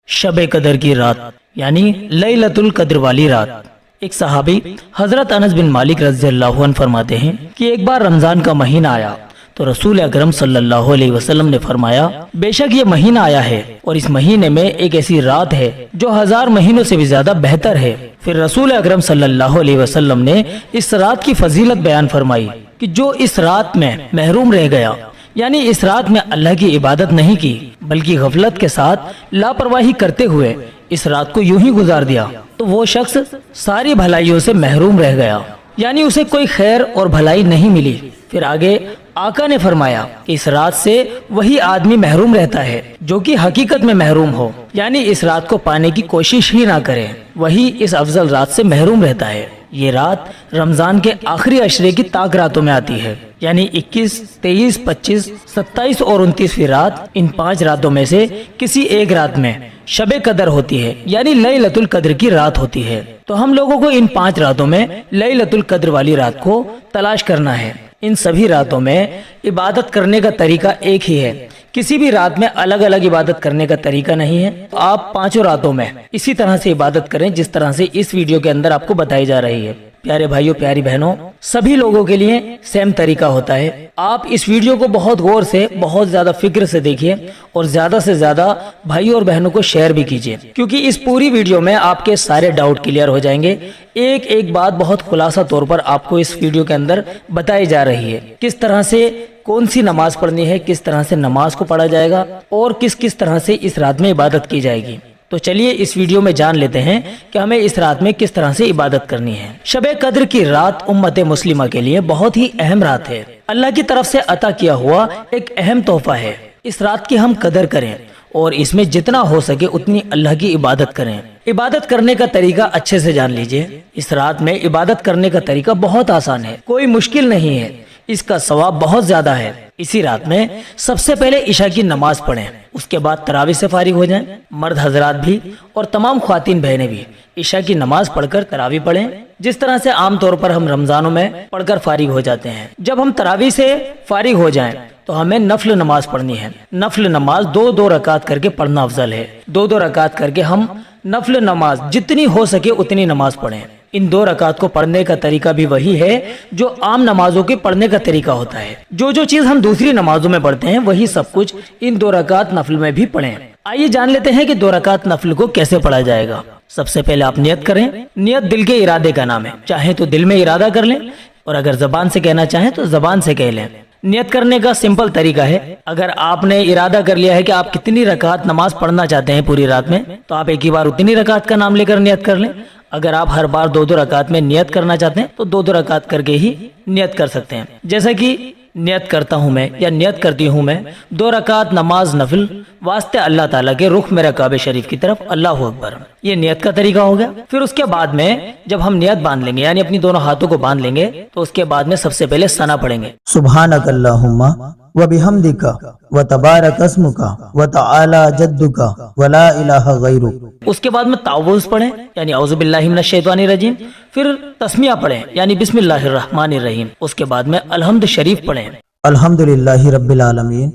शब कदर की रात यानी लैलतुल कद्र वाली रात। एक सहाबी हजरत अनस बिन मालिक रज़ियल्लाहु अन्हु फरमाते हैं कि एक बार रमजान का महीना आया तो रसूल अकरम सल्लल्लाहु अलैहि वसल्लम ने फरमाया, बेशक ये महीना आया है और इस महीने में एक ऐसी रात है जो 1000 महीनों से भी ज्यादा बेहतर है। फिर रसूल अकरम सल्लल्लाहु अलैहि वसल्लम ने इस रात की फजीलत बयान फरमाई कि जो इस रात में महरूम रह गया, यानी इस रात में अल्लाह की इबादत नहीं की बल्कि गफलत के साथ लापरवाही करते हुए इस रात को यूं ही गुजार दिया, तो वो शख्स सारी भलाइयों से महरूम रह गया, यानी उसे कोई खैर और भलाई नहीं मिली। फिर आगे आका ने फरमाया कि इस रात से वही आदमी महरूम रहता है जो कि हकीकत में महरूम हो, यानी इस रात को पाने की कोशिश ही ना करे, वही इस अफजल रात से महरूम रहता है। ये रात रमजान के आखिरी अशरे की ताक रातों में आती है, यानी 21, 23, 25, 27 और 29वीं रात। इन 5 रातों में से किसी एक रात में शबे कदर होती है, यानी लैलतुल कद्र की रात होती है। तो हम लोगों को इन 5 रातों में लैलतुल कद्र वाली रात को तलाश करना है। इन सभी रातों में इबादत करने का तरीका एक ही है, किसी भी रात में अलग अलग इबादत करने का तरीका नहीं है। तो आप 5 रातों में इसी तरह से इबादत करें जिस तरह से इस वीडियो के अंदर आपको बताई जा रही है। प्यारे भाइयों, प्यारी बहनों, सभी लोगों के लिए सेम तरीका होता है। आप इस वीडियो को बहुत गौर से, बहुत ज्यादा फिक्र से देखिए और ज्यादा से ज्यादा भाइयों और बहनों को शेयर भी कीजिए, क्योंकि इस पूरी वीडियो में आपके सारे डाउट क्लियर हो जाएंगे। एक एक बात बहुत खुलासा तौर पर आपको इस वीडियो के अंदर बताई जा रही है। किस तरह से कौन सी नमाज पढ़नी है, किस तरह से नमाज को पढ़ा जाएगा और किस किस तरह से इस रात में इबादत की जाएगी। तो चलिए इस वीडियो में जान लेते हैं कि हमें इस रात में किस तरह से इबादत करनी है। शबे कद्र की रात उम्मत मुस्लिमा के लिए बहुत ही अहम रात है, अल्लाह की तरफ से अता किया हुआ एक अहम तोहफा है। इस रात की हम कदर करें और इसमें जितना हो सके उतनी अल्लाह की इबादत करें। इबादत करने का तरीका अच्छे से जान लीजिए। इस रात में इबादत करने का तरीका बहुत आसान है, कोई मुश्किल नहीं है, इसका सवाब बहुत ज्यादा है। इसी रात में सबसे पहले इशा की नमाज पढ़ें, उसके बाद तरावी से फारिग हो जाएं। मर्द हजरात भी और तमाम ख्वातीन बहनें भी इशा की नमाज पढ़कर तरावी पढ़ें, जिस तरह से आम तौर पर हम रमजानों में पढ़कर फारिग हो जाते हैं। जब हम तरावी से फारिग हो जाएं तो हमें नफल नमाज पढ़नी है। नफल नमाज 2-2 रकात करके पढ़ना अफजल है। 2-2 रकात करके हम नफल नमाज जितनी हो सके उतनी नमाज पढ़ें। इन 2 रकात को पढ़ने का तरीका भी वही है जो आम नमाजों के पढ़ने का तरीका होता है। जो चीज हम दूसरी नमाजों में पढ़ते हैं वही सब कुछ इन 2 रकात नफल में भी पढ़ें। आइए जान लेते हैं कि 2 रकात नफल को कैसे पढ़ा जाएगा। सबसे पहले आप नियत करें। नियत दिल के इरादे का नाम है, चाहे तो दिल में इरादा कर लें और अगर जबान से कहना चाहें तो जबान से कह लें। नियत करने का सिंपल तरीका है, अगर आपने इरादा कर लिया है कि आप कितनी रकात नमाज पढ़ना चाहते हैं पूरी रात में, तो आप एक ही बार उतनी रकात का नाम लेकर नियत कर लें। अगर आप हर बार 2-2 रकात में नियत करना चाहते हैं तो 2-2 रकात करके ही नियत कर सकते हैं। जैसा कि नियत करता हूँ मैं या नियत करती हूँ मैं 2 रकात नमाज नफिल वास्ते अल्लाह ताला के रुख मेरा काबे शरीफ की तरफ, अल्लाह अकबर। ये नियत का तरीका हो गया। फिर उसके बाद में जब हम नियत बांध लेंगे, यानी अपनी दोनों हाथों को बांध लेंगे, तो उसके बाद में सबसे पहले सना पढ़ेंगे। सुब्हानक अल्लाहुम्मा व बिहम्दिका व तबारक अस्मुका व तआला जद्दुका व ला इलाहा गैरुक। उसके बाद में तावुज़ पढ़ें, यानी औज़ु बिल्लाहि मिनश शैतानिर रजीम। फिर तस्मिया पढ़ें, यानी बिस्मिल्लाहिर रहमानिर रहीम। उसके बाद में अलहम्द शरीफ पढ़ें। अल्हम्दुलिल्लाहि रब्बिल आलमीन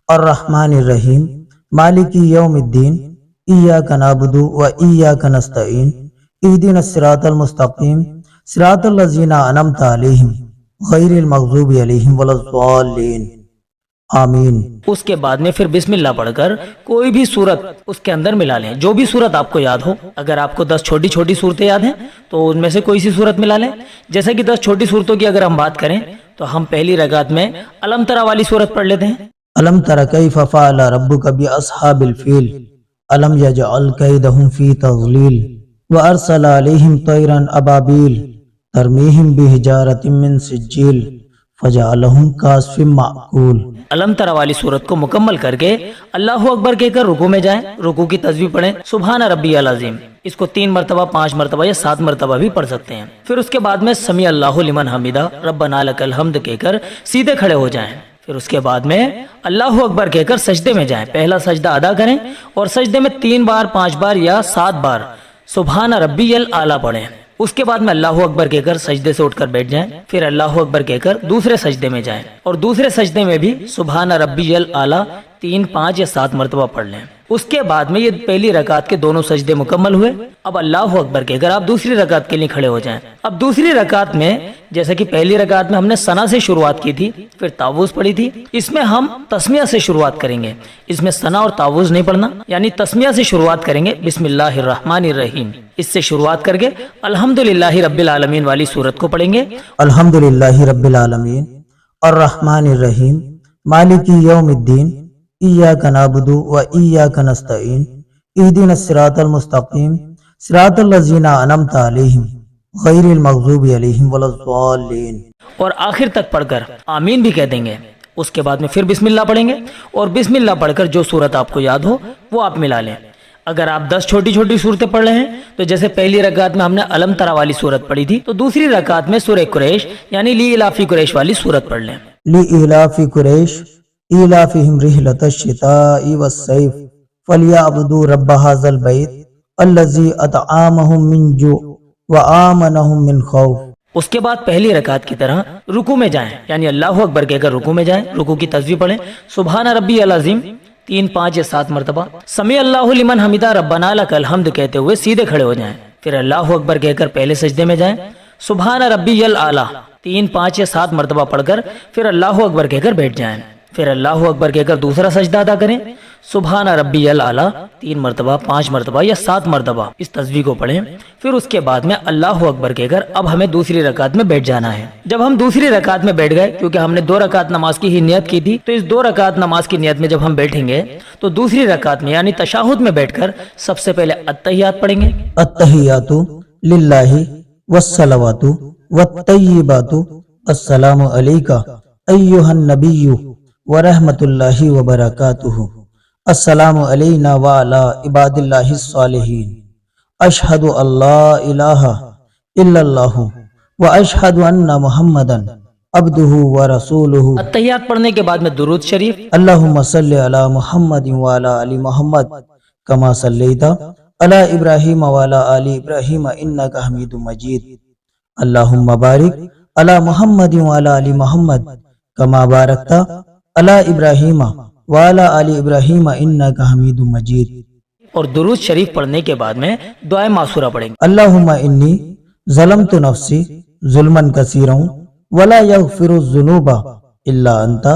अर्रहमानिर रहीम मालिकी यौमिद्दीन इय्याका नअबुदु व इय्याका नस्तईन इहदिनस सिरातल मुस्तकीम सिरातल लज़ीना अनअमता अलैहिम गैरिल मग़ज़ूबि अलैहिम वलद्दाल्लीन आमीन। उसके बाद में फिर बिस्मिल्लाह पढ़कर कोई भी सूरत उसके अंदर मिला लें, जो भी सूरत आपको याद हो। अगर आपको 10 छोटी छोटी सूरतें याद हैं तो उनमें से कोई सी सूरत मिला लें। जैसे कि 10 छोटी सूरतों की अगर हम बात करें तो हम पहली रकात में अलम तरा वाली सूरत पढ़ लेते हैं। अलम तरा कैफ़ फ़अल रब्बुका बि अस्हाबिल फ़ील अलम यजअल कैदहुम फ़ी तज़लील व अरसल अलैहिम तैरन अबाबील तरमीहिम बिहिजारतिम मिन सिज्जील फजअलहुम कास्फिम माकूल। अलम तरा वाली सूरत को मुकम्मल करके अल्लाहु अकबर कहकर रुकू में जाएं। रुकू की तस्बीह पढ़ें, सुभान रब्बियल अज़ीम। इसको 3 मरतबा, 5 मरतबा या 7 मरतबा भी पढ़ सकते हैं। फिर उसके बाद में समी अल्लाहु लिमन हमीदा रब्बना लकल हम्द कहकर सीधे खड़े हो जाएं। फिर उसके बाद में अल्लाहु अकबर कहकर सजदे में जाएं। पहला सजदा अदा करें और सजदे में 3 बार, 5 बार या 7 बार सुभान रब्बियल आला पढ़ें। उसके बाद में अल्लाहु अकबर कहकर सजदे से उठकर बैठ जाएं। फिर अल्लाहु अकबर कहकर दूसरे सजदे में जाएं और दूसरे सजदे में भी सुभान रब्बियल आला 3, 5 या 7 मरतबा पढ़ लें। उसके बाद में ये पहली रकात के दोनों सजदे मुकम्मल हुए। अब अल्लाह अकबर कहकर आप दूसरी रकात के लिए खड़े हो जाएं। अब दूसरी रकात में जैसा कि पहली रकात में हमने सना से शुरुआत की थी, फिर तावूज़ पढ़ी थी, इसमें हम तस्मिया से शुरुआत करेंगे। इसमें सना और तावूज़ नहीं पढ़ना, यानी तस्मिया से शुरुआत करेंगे। बिस्मिल्लाहिर्रहमानिर्रहीम इससे शुरुआत करके अल्हम्दुलिल्लाहि रब्बिल आलमीन वाली सूरत को पढ़ेंगे। अल्हम्दुलिल्लाहि रब्बिल आलमीन अर्रहमानिर्रहीम मालिकी यौमिद्दीन इय्याका नअबुदु व इय्याका नस्तईन इहदिनस सिरातल मुस्तकीम सिरातल लज़ीना अनअमता अलैहिम गैरिल मग़ज़ूबि अलैहिम वलज़्ज़ालिन। और आखिर तक पढ़कर आमीन भी कह देंगे। उसके बाद में फिर बिस्मिल्लाह पढ़ेंगे और बिस्मिल्लाह पढ़कर जो सूरत आपको याद हो वो आप मिला लें। अगर आप 10 छोटी छोटी सूरतें पढ़ रहे हैं तो जैसे पहली रकात में हमने अलम तरा वाली सूरत पढ़ी थी, तो दूसरी रकात में सूरह कुरैश यानी ली इलाफी कुरैश वाली सूरत पढ़ लें। ली इलाफी कुरैश इलाफिहिम रिहलतश शिताई वस्सैफ फलियअबुदू रब्ब हाज़ल बैत अल्लज़ी अतआमहुम मिन जू व आमनहुम मिन खौफ। उसके बाद पहली रकात की तरह रुकू में जाएं, यानी अल्लाहु अकबर कहकर रुकू में जाएं। रुकू की तस्बीह पढ़ें, सुभान रब्बी अल अज़ीम 3, 5 या 7 मरतबा, समी अल्लाहु लिमन हमिदा रब्बना लकल हम्द कहते हुए सीधे खड़े हो जाएं। फिर अल्लाहु अकबर कहकर पहले सजदे में जाएं। सुभान रब्बी अल आला 3, 5 या 7 मरतबा पढ़कर फिर अल्लाहु अकबर कहकर बैठ जाएं। फिर अल्लाहु अकबर कहकर दूसरा सजदा अदा करें। सुभान रब्बी अल आला 3 मरतबा, 5 मरतबा या 7 मरतबा इस तस्बीह को पढ़ें। फिर उसके बाद में अल्लाहु अकबर कहकर अब हमें दूसरी रकात में बैठ जाना है। जब हम दूसरी रकात में बैठ गए, क्योंकि हमने 2 रकात नमाज की ही नियत की थी, तो इस 2 रकात नमाज की नियत में जब हम बैठेंगे तो दूसरी रकात में यानी तशाहुद में बैठकर सबसे पहले अत्तहियात पढ़ेंगे। अत्तहियातु लिल्लाहि वस्सलावातु वत्तय्यिबातु अस्सलामु अलैका अय्युहन नबिय्यु व रहमतुल्लाहि व बरकातुहु अस्सलामु अलैना व अला इबादिल्लाहिस सालिहीन अशहदु अल्ला इलाहा इल्लल्लाहु व अशहदु अन्ना मुहम्मदन अब्दुहु व रसूलुहु। अत्तहियात पढ़ने के बाद में दुरूद शरीफ, अल्लाहुम्मा सल्लि अला मुहम्मद व अला आलि मुहम्मद कमा सल्लैता अला इब्राहीम व अला आलि इब्राहीम इन्नका हमीदुम मजीद। अल्लाहुम्मा बारिक अला मुहम्मद व अला आलि मुहम्मद कमा बारकता अला इब्राहीम व अला आलि इब्राहीम इन्नका हमीदुम मजीद। और दुरूद शरीफ पढ़ने के बाद में दुआए मासूरा पढ़ेंगे। अल्लाहुम्मा इन्नी ज़लमतु नफ्सी ज़ुल्मन कसीरन वला यग़फिरु ज़ुनूबा इल्ला अंता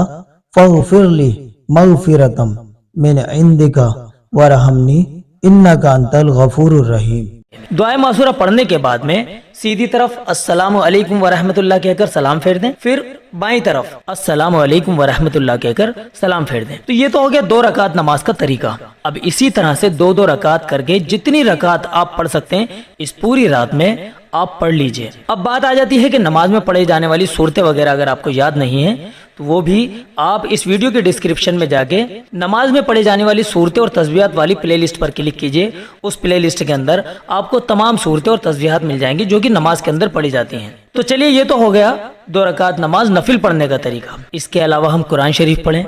फ़ग़फ़िरली मग़फ़िरतम मिन इंदिका वरहमनी इन्नका अंतल गफ़ूरुर रहीम। दुआए मासूरा पढ़ने के बाद में सीधी तरफ अस्सलामु अलैकुम व रहमतुल्लाह कहकर सलाम फेर दें। फिर बाईं तरफ अस्सलामु अलैकुम व रहमतुल्लाह कहकर सलाम फेर दें। तो ये तो हो गया 2 रकात नमाज का तरीका। अब इसी तरह से 2-2 रकात करके जितनी रकात आप पढ़ सकते हैं इस पूरी रात में आप पढ़ लीजिए। अब बात आ जाती है कि नमाज में पढ़े जाने वाली सूरतें वगैरह अगर आपको याद नहीं है तो वो भी आप इस वीडियो के डिस्क्रिप्शन में जाके नमाज में पढ़े जाने वाली सूरतें और तस्बीहात वाली प्लेलिस्ट पर क्लिक कीजिए। उस प्लेलिस्ट के अंदर आपको तमाम सूरतें और तस्बीहात मिल जाएंगी जो कि नमाज के अंदर पढ़ी जाती हैं। तो चलिए ये तो हो गया 2 रकात नमाज नफिल पढ़ने का तरीका। इसके अलावा हम कुरान शरीफ पढ़ें।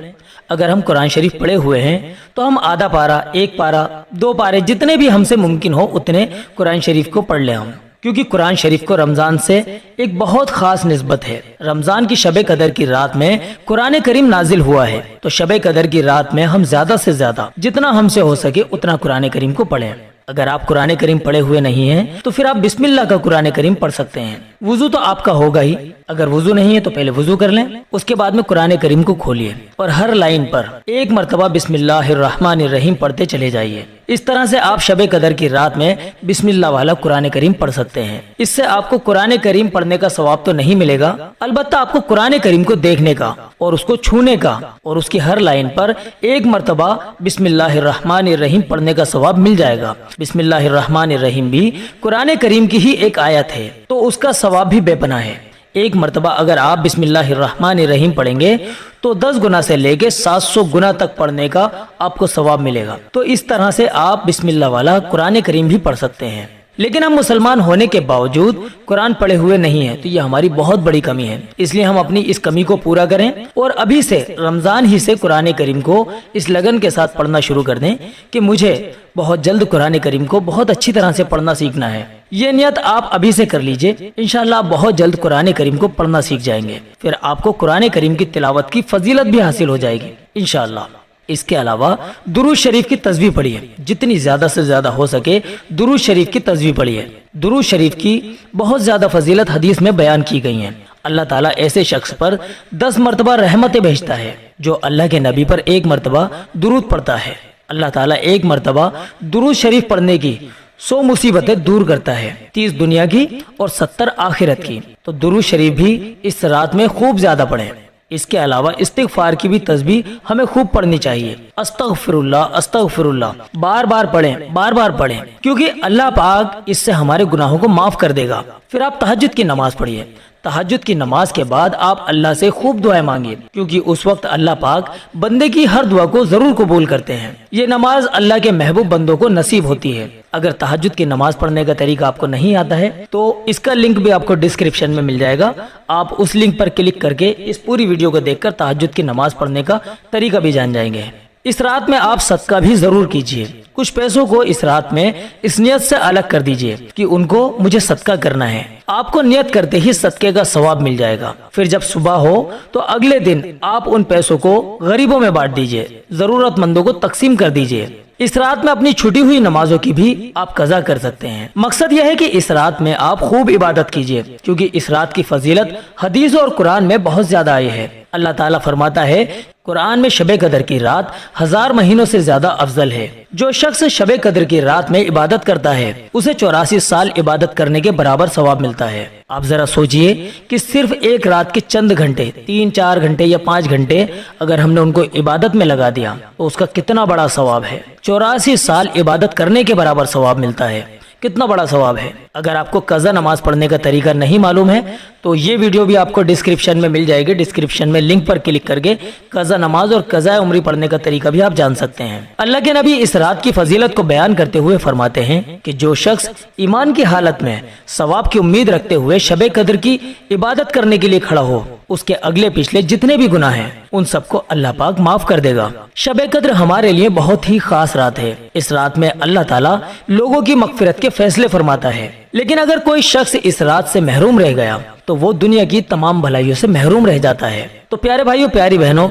अगर हम कुरान शरीफ पढ़े हुए हैं तो हम आधा पारा, 1 पारा, 2 पारे जितने भी हमसे मुमकिन हो उतने कुरान शरीफ को पढ़ लें हम, क्योंकि कुरान शरीफ को रमजान से एक बहुत खास निस्बत है। रमजान की शब कदर की रात में कुरान करीम नाजिल हुआ है, तो शब कदर की रात में हम ज्यादा से ज्यादा जितना हमसे हो सके उतना कुरान करीम को पढ़ें। अगर आप कुरान करीम पढ़े हुए नहीं हैं तो फिर आप बिस्मिल्लाह का कुरान करीम पढ़ सकते हैं। वुजू तो आपका होगा ही, अगर वुजू नहीं है तो पहले वुजू कर लें। उसके बाद में कुरान करीम को खोलिए और हर लाइन पर 1 मरतबा बिस्मिल्लाहिर्रहमानिर्रहीम पढ़ते चले जाइए। इस तरह से आप शब कदर की रात में बिस्मिल्लाह वाला कुरान करीम पढ़ सकते हैं। इससे आपको कुरान करीम पढ़ने का सवाब तो नहीं मिलेगा, अलबत्ता आपको कुरान करीम को देखने का और उसको छूने का और उसकी हर लाइन पर 1 मरतबा बिस्मिल्लाहिर्रहमानिर्रहीम पढ़ने का सवाब मिल जाएगा। बिस्मिल्लाहिर्रहमानिर्रहीम भी कुरान करीम की ही एक आयत है, तो उसका सवाब भी बेपनाह है। 1 मरतबा अगर आप बिस्मिल्लाहिर्रहमानिर्रहीम पढ़ेंगे तो 10 गुना से लेके 700 गुना तक पढ़ने का आपको सवाब मिलेगा। तो इस तरह से आप बिस्मिल्लाह वाला कुरान करीम भी पढ़ सकते हैं। लेकिन हम मुसलमान होने के बावजूद कुरान पढ़े हुए नहीं हैं, तो ये हमारी बहुत बड़ी कमी है। इसलिए हम अपनी इस कमी को पूरा करें और अभी से रमजान ही से कुरान करीम को इस लगन के साथ पढ़ना शुरू कर दें कि मुझे बहुत जल्द कुरान करीम को बहुत अच्छी तरह से पढ़ना सीखना है। ये नियत आप अभी से कर लीजिए, इंशाअल्लाह आप बहुत जल्द कुरान करीम को पढ़ना सीख जाएंगे। फिर आपको कुरान करीम की तिलावत की फजीलत भी हासिल हो जाएगी इंशाअल्लाह। اس کے علاوہ درود شریف کی تسبیح پڑھیے، جتنی زیادہ سے زیادہ ہو سکے درود شریف کی تسبیح پڑھیے۔ درود شریف کی بہت زیادہ فضیلت حدیث میں بیان کی گئی ہیں۔ اللہ تعالیٰ ایسے شخص پر 10 مرتبہ رحمتیں بھیجتا ہے جو اللہ کے نبی پر 1 مرتبہ درود پڑھتا ہے۔ اللہ تعالیٰ 1 مرتبہ درود شریف پڑھنے کی 100 مصیبتیں دور کرتا ہے، 30 دنیا کی اور 70 آخرت کی۔ تو درود شریف بھی اس رات میں خوب زیادہ پڑھیں۔ اس کے علاوہ استغفار کی بھی تسبیح ہمیں خوب پڑھنی چاہیے۔ استغفر اللہ، استغفر اللہ، بار بار پڑھیں، بار بار پڑھیں، کیونکہ اللہ پاک اس سے ہمارے گناہوں کو معاف کر دے گا۔ پھر آپ تہجد کی نماز پڑھیے۔ تہجد کی نماز کے بعد آپ اللہ سے خوب دعائیں مانگیے، کیونکہ اس وقت اللہ پاک بندے کی ہر دعا کو ضرور قبول کرتے ہیں۔ یہ نماز اللہ کے محبوب بندوں کو نصیب ہوتی ہے۔ اگر تہجد کی نماز پڑھنے کا طریقہ آپ کو نہیں آتا ہے تو اس کا لنک بھی آپ کو ڈسکرپشن میں مل جائے گا، آپ اس لنک پر کلک کر کے اس پوری ویڈیو کو دیکھ کر تہجد کی نماز پڑھنے کا طریقہ بھی جان جائیں گے۔ اس رات میں آپ صدقہ بھی ضرور کیجیے۔ کچھ پیسوں کو اس رات میں اس نیت سے الگ کر دیجیے کہ ان کو مجھے صدقہ کرنا ہے۔ آپ کو نیت کرتے ہی صدقے کا ثواب مل جائے گا۔ پھر جب صبح ہو تو اگلے دن آپ ان پیسوں کو غریبوں میں بانٹ دیجیے، ضرورت مندوں کو تقسیم کر دیجیے۔ اس رات میں اپنی چھٹی ہوئی نمازوں کی بھی آپ قضا کر سکتے ہیں۔ مقصد یہ ہے کہ اس رات میں آپ خوب عبادت کیجیے، کیونکہ اس رات کی فضیلت حدیث اور قرآن میں بہت زیادہ آئی ہے۔ اللہ تعالیٰ فرماتا ہے قرآن میں شب قدر کی رات 1000 مہینوں سے زیادہ افضل ہے۔ جو شخص شب قدر کی رات میں عبادت کرتا ہے اسے 84 سال عبادت کرنے کے برابر ثواب ملتا ہے۔ آپ ذرا سوچئے کہ صرف ایک رات کے چند گھنٹے، 3-4 گھنٹے یا 5 گھنٹے اگر ہم نے ان کو عبادت میں لگا دیا تو اس کا کتنا بڑا ثواب ہے۔ 84 سال عبادت کرنے کے برابر ثواب ملتا ہے۔ کتنا بڑا ثواب ہے۔ اگر آپ کو قضا نماز پڑھنے کا طریقہ نہیں معلوم ہے تو یہ ویڈیو بھی آپ کو ڈسکرپشن میں مل جائے گی۔ ڈسکرپشن میں لنک پر کلک کر کے قضا نماز اور قضاء عمری پڑھنے کا طریقہ بھی آپ جان سکتے ہیں۔ اللہ کے نبی اس رات کی فضیلت کو بیان کرتے ہوئے فرماتے ہیں کہ جو شخص ایمان کی حالت میں ثواب کی امید رکھتے ہوئے شب قدر کی عبادت کرنے کے لیے کھڑا ہو، اس کے اگلے پچھلے جتنے بھی گناہ ہیں ان سب کو اللہ پاک معاف کر دے گا۔ شب قدر ہمارے لیے بہت ہی خاص رات ہے۔ اس رات میں اللہ تعالیٰ لوگوں کی مغفرت کے فیصلے فرماتا ہے، لیکن اگر کوئی شخص اس رات سے محروم رہ گیا تو وہ دنیا کی تمام بھلائیوں سے محروم رہ جاتا ہے۔ تو پیارے بھائیوں، پیاری بہنوں،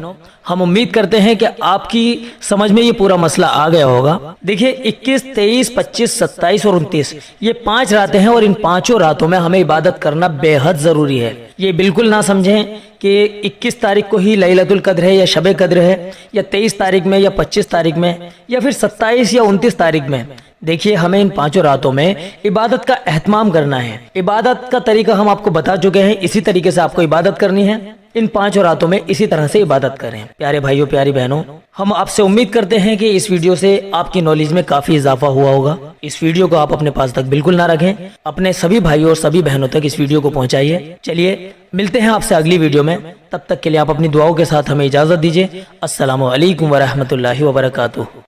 ہم امید کرتے ہیں کہ آپ کی سمجھ میں یہ پورا مسئلہ آ گیا ہوگا۔ دیکھیے 21، 23، 25، 27 اور 29 یہ 5 راتیں ہیں اور ان 5 راتوں میں ہمیں عبادت کرنا بے حد ضروری ہے۔ یہ بالکل نہ سمجھیں کہ 21 تاریخ کو ہی لیلۃ القدر ہے یا شب قدر ہے، یا 23 تاریخ میں یا 25 تاریخ میں یا پھر 27 یا 29 تاریخ میں۔ دیکھیے ہمیں ان 5 راتوں میں عبادت کا اہتمام کرنا ہے۔ عبادت کا طریقہ ہم آپ کو بتا چکے ہیں، اسی طریقے سے آپ کو عبادت کرنی ہے۔ ان 5 راتوں میں اسی طرح سے عبادت کریں۔ پیارے بھائیوں، پیاری بہنوں، ہم آپ سے امید کرتے ہیں کہ اس ویڈیو سے آپ کی نالج میں کافی اضافہ ہوا ہوگا۔ اس ویڈیو کو آپ اپنے پاس تک بالکل نہ رکھیں، اپنے سبھی بھائیوں اور سبھی بہنوں تک اس ویڈیو کو پہنچائیے۔ چلیے ملتے ہیں آپ سے اگلی ویڈیو میں، تب تک کے لیے آپ اپنی دعاؤں کے ساتھ ہمیں اجازت دیجیے۔ السلام علیکم ورحمۃ اللہ وبرکاتہ۔